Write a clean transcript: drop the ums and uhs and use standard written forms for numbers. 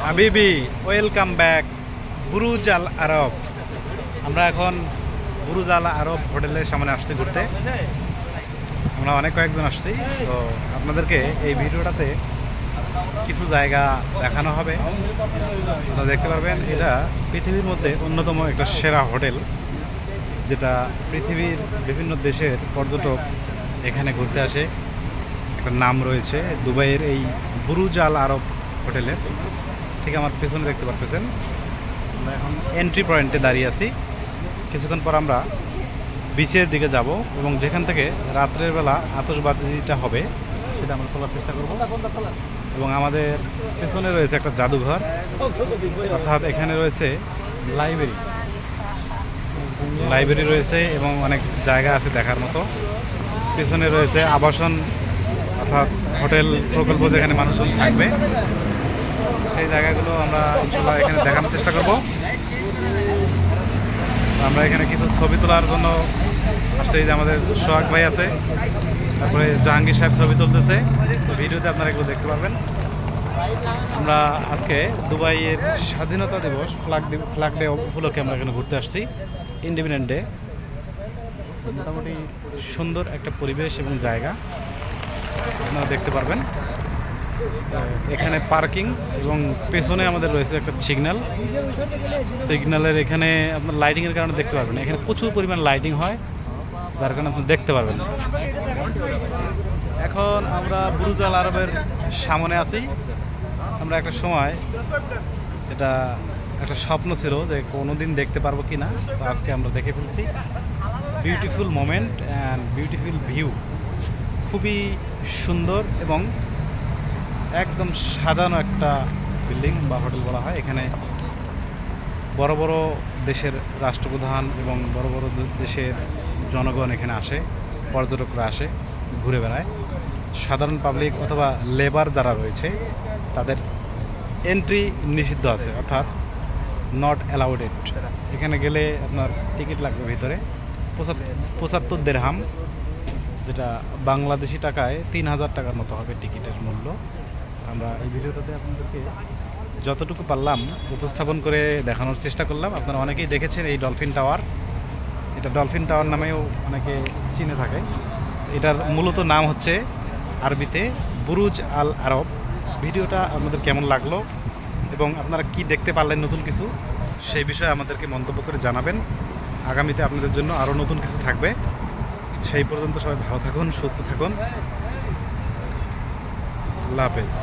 হাবিবি welcome back Buruj আল আরব। আমরা এখন বুরুজ আল আরব হোটেলের সামনে আসছি ঘুরতে। আমরা অনেক কয়েকজন আসছি, তো আপনাদেরকে এই ভিডিওটাতে কিছু জায়গা দেখানো হবে। আপনারা দেখতে পারবেন এটা পৃথিবীর মধ্যে অন্যতম একটা সেরা হোটেল, যেটা পৃথিবীর বিভিন্ন দেশের পর্যটক এখানে ঘুরতে আসে। একটা নাম রয়েছে দুবাইয়ের এই বুরুজ আল আরব হোটেলের। ঠিক আমার পেছনে দেখতে পাচ্ছেন, আমরা এখন এন্ট্রি পয়েন্টে দাঁড়িয়ে আছি। কিছুক্ষণ পর আমরা বিচের দিকে যাব এবং যেখান থেকে রাত্রের বেলা আতশবাজিটা হবে সেটা আমরা তোলার চেষ্টা করব। এবং আমাদের পেছনে রয়েছে একটা জাদুঘর, অর্থাৎ এখানে রয়েছে লাইব্রেরি রয়েছে এবং অনেক জায়গা আছে দেখার মতো। পেছনে রয়েছে আবাসন অর্থাৎ হোটেল প্রকল্প, যেখানে মানুষজন থাকবে। সেই জায়গাগুলো আমরা ইনশাআল্লাহ এখানে দেখানোর চেষ্টা করব। আমরা এখানে কিছু ছবি তোলার জন্য আসছে। যে আমাদের সোহাগ ভাই আছে, তারপরে জাহাঙ্গীর সাহেব ছবি তুলতেছে, তো ভিডিওতে আপনারা এগুলো দেখতে পারবেন। আমরা আজকে দুবাইয়ের স্বাধীনতা দিবস ফ্ল্যাগ ডে উপলক্ষে আমরা এখানে ঘুরতে আসছি, ইন্ডিপেন্ডেন্ট ডে। মোটামুটি সুন্দর একটা পরিবেশ এবং জায়গা আপনারা দেখতে পারবেন। এখানে পার্কিং এবং পেছনে আমাদের রয়েছে একটা সিগন্যালের এখানে আপনার লাইটিংয়ের কারণে দেখতে পারবেন। এখানে প্রচুর পরিমাণ লাইটিং হয়, যার কারণে আপনি দেখতে পারবেন। এখন আমরা বুরুজ আল আরবের সামনে আছি। আমরা একটা সময় এটা একটা স্বপ্ন ছিল যে কোনোদিন দেখতে পারবো কি না, তো আজকে আমরা দেখে ফেলছি। Beautiful moment and beautiful view, খুবই সুন্দর এবং একদম সাজানো একটা বিল্ডিং বা হোটেল বলা হয়। এখানে বড় বড় দেশের রাষ্ট্রপ্রধান এবং বড় বড় দেশের জনগণ এখানে আসে, পর্যটকরা আসে, ঘুরে বেড়ায়। সাধারণ পাবলিক অথবা লেবার যারা রয়েছে তাদের এন্ট্রি নিষিদ্ধ আছে, অর্থাৎ নট অ্যালাউডেড। এখানে গেলে আপনার টিকিট লাগবে ভিতরে 75 দিরহাম, যেটা বাংলাদেশি টাকায় 3000 টাকার মতো হবে টিকিটের মূল্য। আমরা এই ভিডিওটাতে আপনাদেরকে যতটুকু পারলাম উপস্থাপন করে দেখানোর চেষ্টা করলাম। আপনারা অনেকেই দেখেছেন এই ডলফিন টাওয়ার, এটা ডলফিন টাওয়ার নামেও অনেকে চিনে থাকে। এটার মূলত নাম হচ্ছে আরবিতে বুরুজ আল আরব। ভিডিওটা আপনাদের কেমন লাগলো এবং আপনারা কি দেখতে পারলেন নতুন কিছু, সেই বিষয়ে আমাদেরকে মন্তব্য করে জানাবেন। আগামীতে আপনাদের জন্য আরও নতুন কিছু থাকবে। সেই পর্যন্ত সবাই ভালো থাকুন, সুস্থ থাকুন। আল্লাহ হাফেজ।